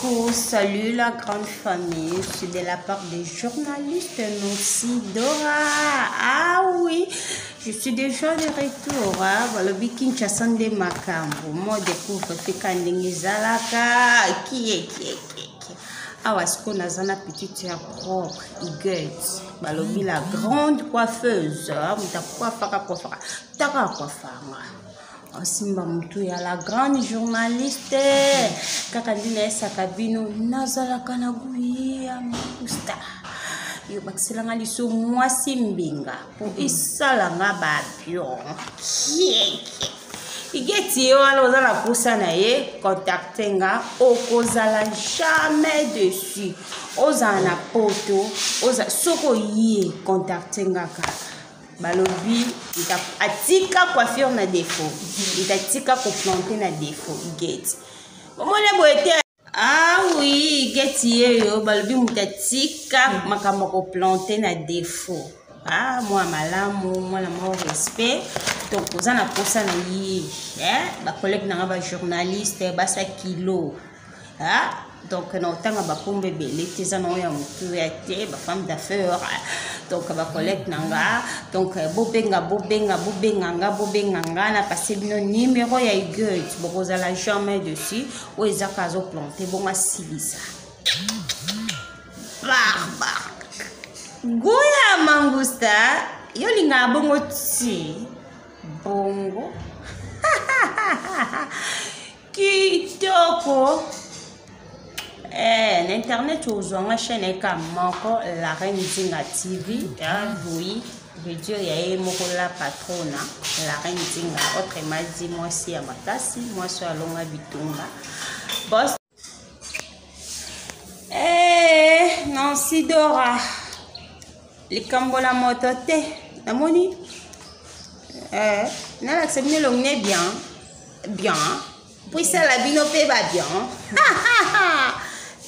coucou, salut la grande famille, c'est de la part des journalistes Nancy Dora. Ah oui, je suis déjà de retour. Voilà, Kinshasa de Makambo. Moi, découvre Fikandingi Zalaka. Qui est. Ah, est-ce qu'on a une petite sœur propre, Iguette. Balobi la grande coiffeuse. Muta coiffara. Taka coiffara. Simba Moutou ya la grande journaliste kakandina sakabino nazala kanaguye ya makusta yo bakselanga liso mwasi mbinga po isalanga babio igeti yo ala ozala kusa na ye contactenga okozala jamais dessus ozala na poto oza soko ye contactenga kaka balobi atika coiffure na défaut itatika ko planter na défaut get omona boete ah oui get yo balobi mutatika makambo ko planter na défaut ah moi malamu moi na mon respect donc oza na posa na yi ba collègue na ba journaliste ba sa kilo ah donc na otanga ba pombe belé teza na ya mutu ya te ba femme d'affaires donc ba collègue nanga donc bobenga na passer bino numéro ya Iguette bokozala jamais dessus ou ezaka zo planter bonga silisa barbare goya mangusta yo linga bongo ti bongo kitoko l'internet aux ma chaîne Kamoko la reine Zinga TV oui video ya mokola patrona la reine Zinga autrement dit moi si amatasi moi so alonga bitunga boss Nancy Dora likambola moto te namoni na la semine longne bien puis ça la bino pe ba bien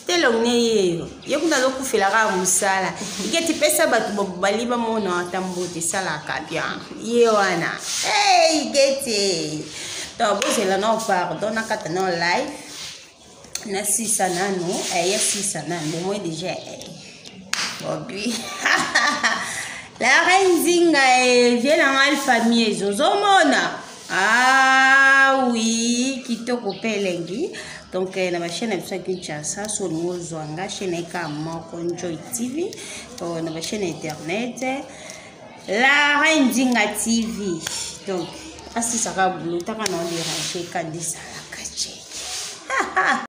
telongne yo kuna lo kufela ka musala iketi pesa batu baliba mona atambote sala ka bien ye wana igeti to bozela no pardon na kata no live na sisa nano ya sisa nano moi déjà obi la reine Zinga vient en alpha miezo zomona ah oui kitoko pelengi donc na ma chaîne ya Kinshasa sur Mozwanga chaîne Kamoko Joy TV na ma chaîne internet la reine Zinga TV donc asi saka bulu taka na déranger kadisa la kache